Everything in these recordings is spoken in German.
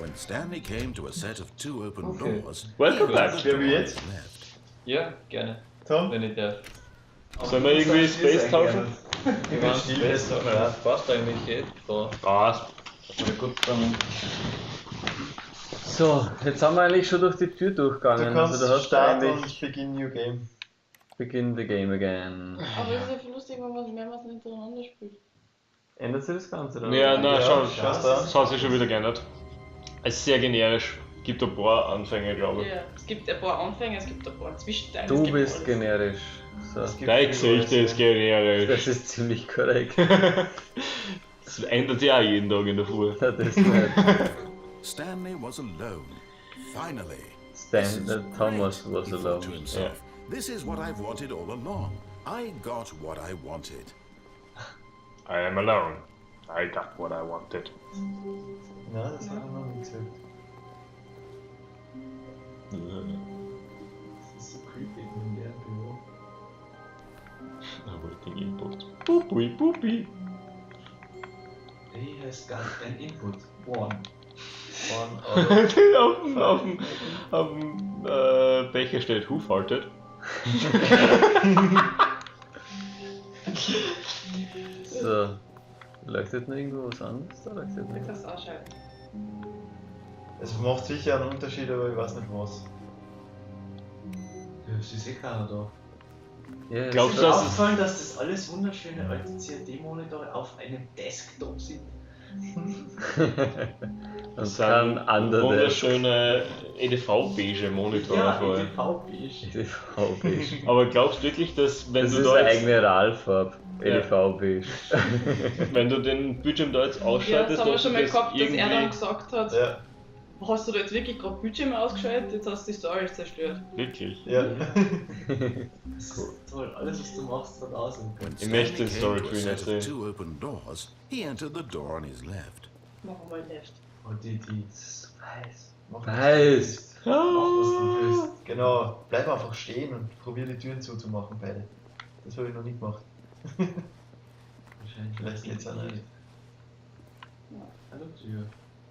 when Stanley came to a set of 2 open doors, Welcome back. Wer will jetzt? Ja, gerne. Tom? Wenn ich darf. Sollen wir irgendwie Space tauschen? Wir waren Space tauschen. Ja, passt eigentlich, geht. Da. Passt. Ja, gut, dann. So, jetzt sind wir eigentlich schon durch die Tür durchgegangen. Du kannst also, du hast starten eigentlich und begin new game. Begin the game again. Aber es ist ja viel lustig, wenn man mehrmals hintereinander spielt. Ändert sich das Ganze oder? Ja, na, schau, schaust du an. das hat sich schon wieder geändert. Es ist sehr generisch. Gibt ein paar Anfänge, glaube ich. Ja, es gibt ein paar Anfänge, es gibt ein paar Zwischenteile. Du es gibt bist alles. generisch. So. Es gibt Dein viel Gesicht Neues, ist ja. generisch. Das ist ziemlich korrekt. Das ändert sich auch jeden Tag in der Früh. Das ist nicht. Stanley was alone. Finally. Thomas Great, was he thought alone. to himself. This is what I've wanted all along. I got what I wanted. I am alone. I got what I wanted. Nein, das hat er noch nicht gesagt. Das ist so creepy in dem Büro. Awaiting input. Pupi, pupi. He has got an input. One. auf dem Becher steht Who farted? So. Leuchtet noch irgendwo was anderes? Da leuchtet Du nichts. kannst ausschalten. Es macht sicher einen Unterschied, aber ich weiß nicht was. Das ist eh keiner da. Ja, Glaubst Ist du, dir dass es... aufgefallen, dass das alles wunderschöne alte CAD-Monitore auf einem Desktop sind? Das sind kann andere wunderschöne EDV-beige Monitore Ja, vorher. EDV-beige. EDV-Beige. Aber glaubst du wirklich, dass wenn Das du ist da eine jetzt, eigene RAL-Farbe. EDV-Beige. wenn du den Bildschirm da jetzt Ja, ausschaltest, das haben wir dass schon du mal das gehabt, dass er dann irgendwie... gesagt hat, Ja, hast du da jetzt wirklich gerade Bildschirm ausgeschaltet, jetzt hast du die Storage zerstört. Wirklich? ja. Das ist toll, alles was du machst hat Außen. When Ich möchte Stanley den came to a Story set Tree of sehen. 2 open doors, he entered the door on his left. Machen wir mal left. Und die Weiß. Mach Weiß. mach was du willst. Genau, bleib einfach stehen und probier die Türen zuzumachen, beide. Das habe ich noch nie gemacht. Wahrscheinlich Vielleicht geht's auch nicht. Hallo Tür.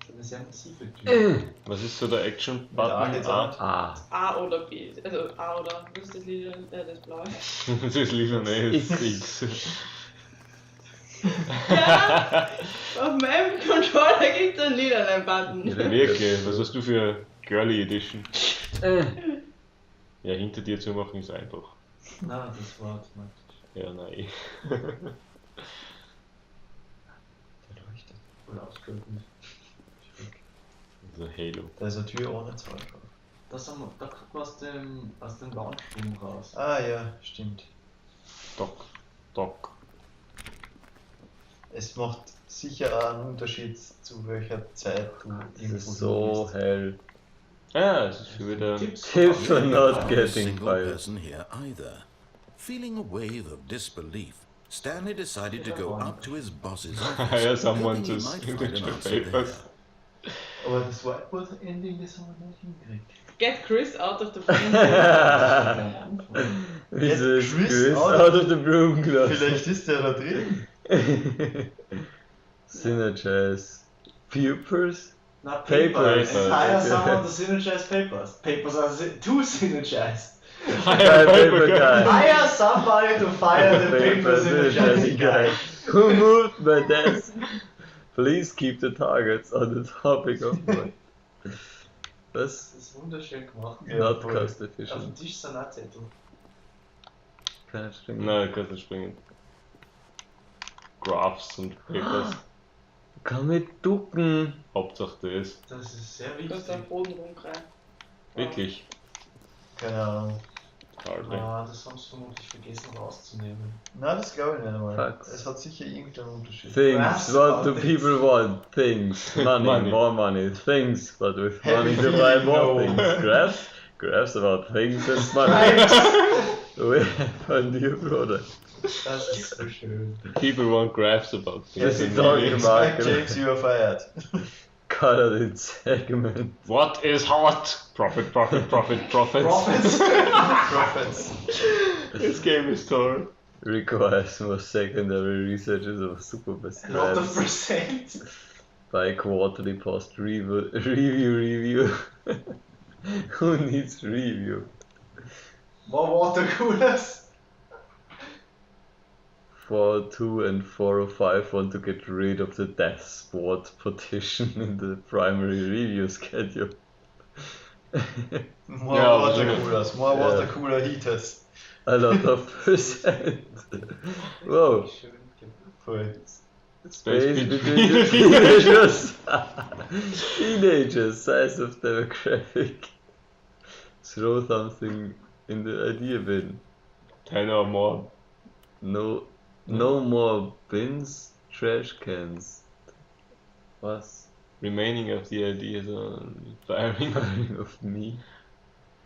Das ist eine sehr massive Tür. Was ist so der A Action-Button? geht's A. auch. Ah. A oder B. Also A oder, das ist das Lila, das Blaue. Das ist lieber nicht. X. Ja, auf meinem Controller gibt es einen lilanen Button. Wirklich, was hast du für Girly Edition? Ja, hinter dir zu machen ist einfach. Nein, das war automatisch. Ja, nein. Der leuchtet. Voll ausgeschaltet. Also Halo. Da ist eine Tür ohne Zahl drauf. Da guckt man aus dem Launchroom raus. Ah ja, stimmt. Doc. Doc. Es macht sicher auch einen Unterschied, zu welcher Zeit du Das irgendwo ist so bist. hell. Ja, es ist schon wieder... Tipps Tips for not Not a getting single fired. person here either. Feeling a wave of disbelief, Stanley decided to go up to his boss's office, Hire someone hoping he to might finish find an the answer papers. there. Aber das Whiteboard-Ending, das haben wir nicht hingekriegt. Get Chris out of the frame. Wieso ist Chris Chris out out of the broom gelassen? Vielleicht ist der da drin. Synergize. Pupils? Not Papers. papers. Hire someone to synergize papers. Papers are too synergized. Paper guy. Hire somebody to fire the paper synergizing guy. Who moved my desk? Please keep the targets on the topic of work. Was? Das ist wunderschön gemacht. Ja, Not voll. cost Auf dem efficient. Tisch sind auch Zettel. Keine Stimme. Nein, kannst nicht springen. Graphs und Papers. Kann mich ducken. Hauptsache das. Das ist sehr Du wichtig. kannst am Boden rumkreien. Wirklich. Keine Ahnung. Alter. Ah, das haben sie vermutlich vergessen rauszunehmen. Nein, das glaube ich nicht einmal. Facts. Es hat sicher irgendeinen Unterschied. Things, what do people want? Things, money, Money. more money. Things, but with Have money you to buy really more know? things. Graphs, graphs about things and money. We have a new product. Das ist so schön. People want graphs about Das things. ist and doch money. gemacht. Spike James, you are fired. Cut out in segment. What is hot? Profit, profit, profit, profits. Profits. Profits. This game is toll. Requires more secondary researches of super best Not the graphs. percent. Bi-quarterly post review. Who needs review? More water coolers. 402 and 405 want to get rid of the death sport petition in the primary review schedule. More Yeah, water aber coolers. More water cooler heaters. A lot of percent. Whoa. Voll. Space between between the teenagers. Teenagers, size of demographic. Throw something in the idea bin. 10 or more. No more bins, trash cans. Was? Remaining of the ideas on firing Of me.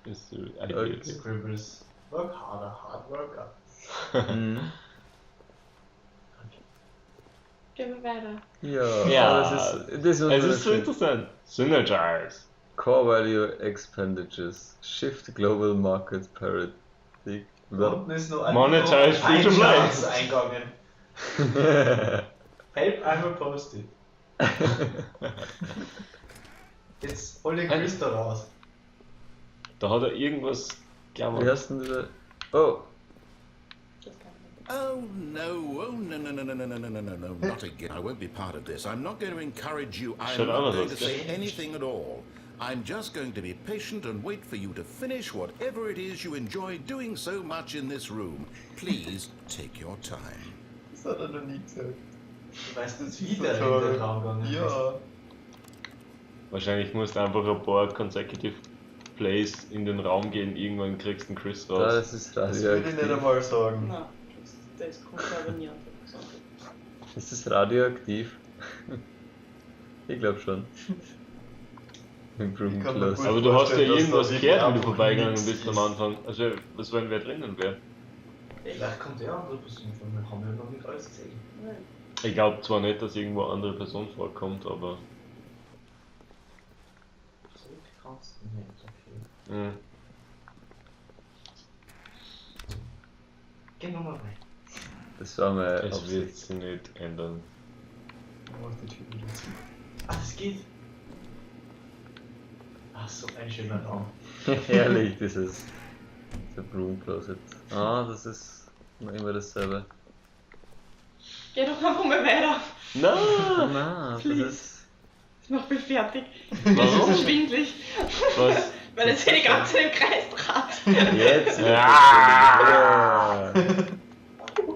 is the idea. Scribbles. Work harder, hard worker. Mhm. Gehen wir weiter. Ja, Ja, das ist Es ist so unsere interessant. Synergize. Core Value Expenditures. Shift Global Market Parity. Da unten ist noch ein Monetize free to play. eingegangen. Help einmal Post-it. Jetzt hol den Quiz da raus. Da hat er irgendwas Wie geklammert. heißt denn dieser? Oh, Oh no, no, not again. I won't be part of this. I'm not going to encourage you. I'm Shut up, not going to Oscar. say anything at all. I'm just going to be patient and wait for you to finish whatever it is you enjoy doing so much in this room. Please take your time. Das hat er noch nie gesagt. Du weißt jetzt wieder in Toll. den Raum gegangen. Ja. Wahrscheinlich musst du einfach ein paar consecutive Plays in den Raum gehen, irgendwann kriegst du einen Chris da, raus. das ist Das würde ich nicht radioaktiv. einmal sagen. Nein, das kommt aber nie an. Ist das radioaktiv? Ich glaube schon. Im Broom Ich kann mir Close. gut Aber du hast ja vorstellen, dass irgendwas da wirklich gehört, wenn du einfach vorbeigegangen nichts bist am ist. Anfang. Also, was wenn wer drinnen wäre? Vielleicht kommt der andere Person von mir, haben wir noch nicht alles gesehen. Nein. Ich glaube zwar nicht, dass irgendwo eine andere Person vorkommt, aber. So kannst du nicht, okay. Mh. Geh nochmal rein. Das war meine Es wird Absicht. sich nicht ändern. Mach die Tür wieder zu. Ah, das geht. Ach, so ein schöner Raum. Herrlich, dieses der Broom Closet. Ah, das ist noch immer dasselbe. Geh doch einfach mal weiter. Nein! Na, das Please. ist. Ich mach mich fertig. Warum? Das ist schwindlig. Was? Weil es hier die ganze Zeit im Kreis trat. Jetzt! Ja. Ja.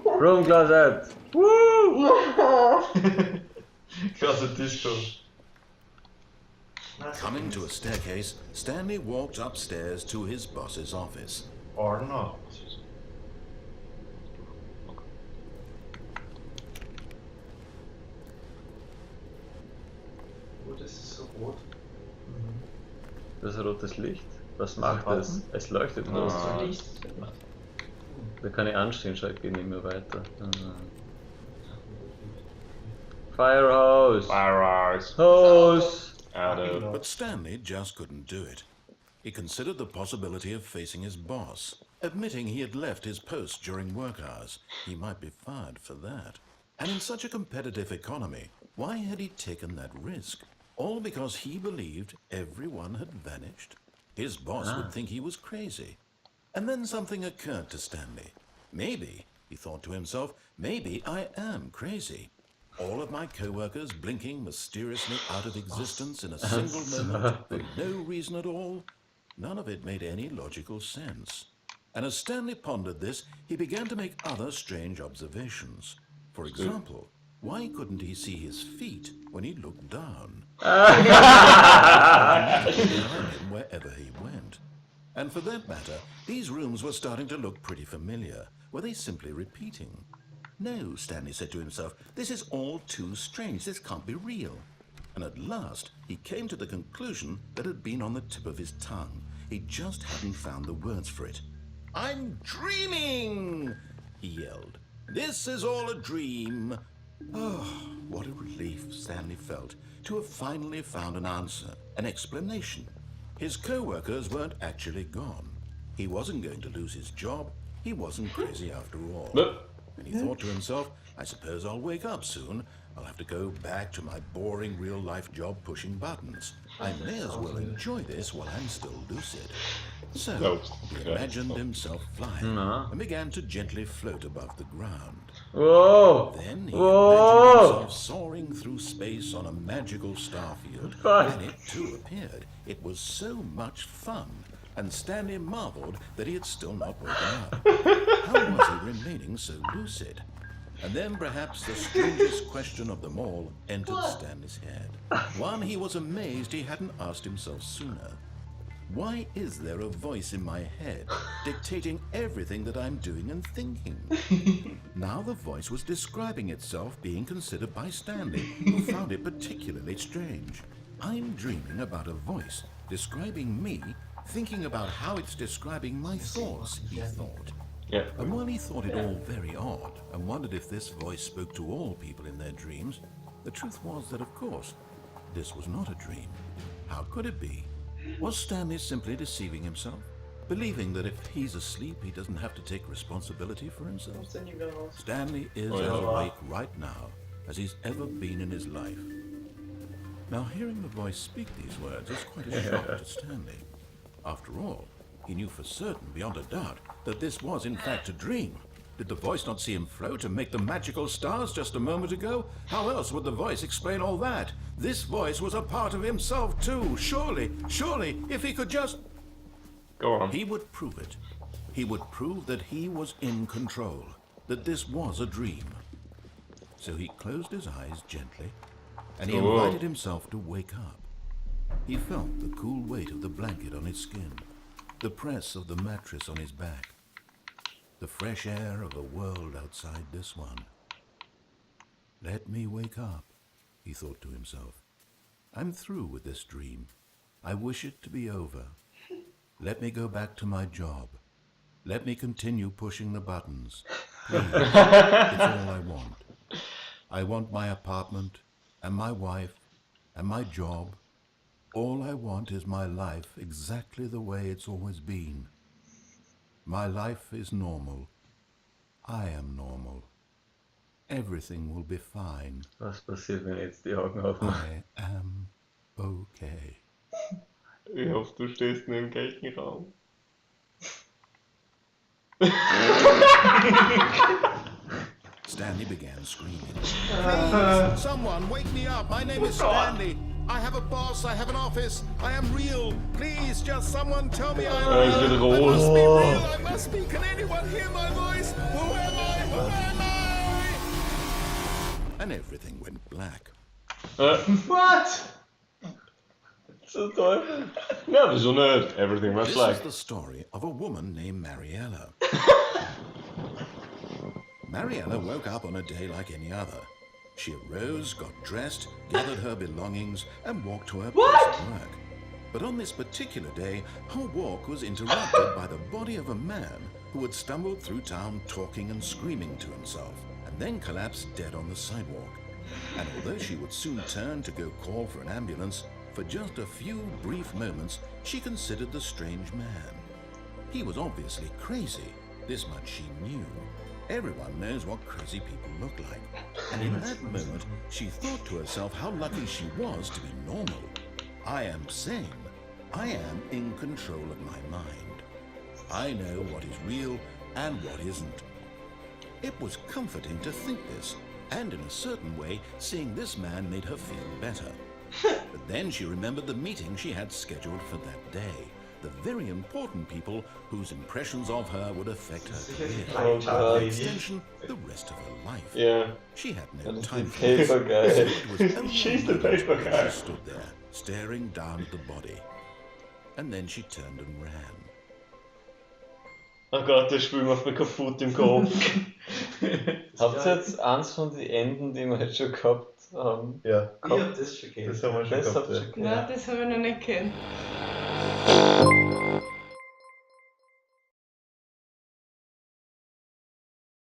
Broom Closet! Klasse Disco. Coming to a staircase, Stanley walked upstairs to his boss's office. Or not. Oh, das ist so rot. Das ist rotes Licht. Was macht ein es? Es leuchtet rot. Ah. Licht. Da kann ich anstehen, schau, ich gehe nicht mehr weiter. Firehouse! Fireworks. Hose! Out of. But Stanley just couldn't do it. He considered the possibility of facing his boss, admitting he had left his post during work hours. He might be fired for that. And in such a competitive economy, why had he taken that risk? All because he believed everyone had vanished? His boss would think he was crazy. And then something occurred to Stanley. Maybe, he thought to himself, maybe I am crazy. All of my co-workers blinking mysteriously out of existence in a single moment for no reason at all. None of it made any logical sense. And as Stanley pondered this, he began to make other strange observations. For example, why couldn't he see his feet when he looked down? Behind him wherever he went. And for that matter, these rooms were starting to look pretty familiar. Were they simply repeating? No, Stanley said to himself, this is all too strange. This can't be real. And at last, he came to the conclusion that had been on the tip of his tongue. He just hadn't found the words for it. I'm dreaming, he yelled. This is all a dream. Oh, what a relief Stanley felt to have finally found an answer, an explanation. His co-workers weren't actually gone. He wasn't going to lose his job. He wasn't crazy after all. But And he thought to himself, I suppose I'll wake up soon. I'll have to go back to my boring real-life job pushing buttons. I may as well enjoy this while I'm still lucid. So, he imagined himself flying and began to gently float above the ground. Whoa! Then he imagined himself soaring through space on a magical starfield, and it too appeared. It was so much fun, and Stanley marveled that he had still not woken up. How was he remaining so lucid? And then perhaps the strangest question of them all entered Stanley's head. One he was amazed he hadn't asked himself sooner. Why is there a voice in my head dictating everything that I'm doing and thinking? Now the voice was describing itself being considered by Stanley, who found it particularly strange. I'm dreaming about a voice describing me, thinking about how it's describing my thoughts, he thought. Yeah. And while he thought it all very odd and wondered if this voice spoke to all people in their dreams, the truth was that, of course, this was not a dream. How could it be? Was Stanley simply deceiving himself? Believing that if he's asleep, he doesn't have to take responsibility for himself? Stanley is as awake right now as he's ever been in his life. Now, hearing the voice speak these words is quite a shock to Stanley. After all, he knew for certain, beyond a doubt, that this was in fact a dream. Did the voice not see him float and make the magical stars just a moment ago? How else would the voice explain all that? This voice was a part of himself too. Surely, if he could just... Go on. He would prove it. He would prove that he was in control, that this was a dream. So he closed his eyes gently, and he invited himself to wake up. He felt the cool weight of the blanket on his skin, the press of the mattress on his back, the fresh air of a world outside this one. Let me wake up, he thought to himself. I'm through with this dream. I wish it to be over. Let me go back to my job. Let me continue pushing the buttons. Please, it's all I want. I want my apartment, and my wife, and my job. All I want is my life exactly the way it's always been. My life is normal. I am normal. Everything will be fine. Was passiert, wenn jetzt die Augen aufmachen? I am okay. Ich hoffe, du stehst nur im gleichen Raum. Stanley began screaming. Please, someone wake me up. My name is Stanley. I have a boss. I have an office. I am real. Please, just someone tell me I'm real. Is wieder I rot. must be real. I must be. Can anyone hear my voice? Who am I? Who am I? And everything went black. What? Zum Teufel! Ja, wieso nicht? Everything was This like. is the story of a woman named Mariella. Mariella woke up on a day like any other. She arose, got dressed, gathered her belongings, and walked to her place of work. But on this particular day, her walk was interrupted by the body of a man who had stumbled through town talking and screaming to himself, and then collapsed dead on the sidewalk. And although she would soon turn to go call for an ambulance, for just a few brief moments, she considered the strange man. He was obviously crazy. This much she knew. Everyone knows what crazy people look like. And in that moment, she thought to herself how lucky she was to be normal. I am sane. I am in control of my mind. I know what is real and what isn't. It was comforting to think this, and in a certain way, seeing this man made her feel better. But then she remembered the meeting she had scheduled for that day. The very important people whose impressions of her would affect her career. Oh, By extension, the rest of her life. Yeah. She had no Das time ist for this. Paper So Guy. it was only She's the moments paper when guy. She stood there, staring down at the body. And then she turned and ran. Oh Gott, das Spiel macht mir kaputt im Kopf. Habt ihr jetzt eins von den Enden, die wir jetzt schon gehabt haben? Ja, Ich hab das schon das gehört. haben wir schon Das gehabt. habt ihr Ja. schon Nein, gehört. das habe ich noch nicht kennt.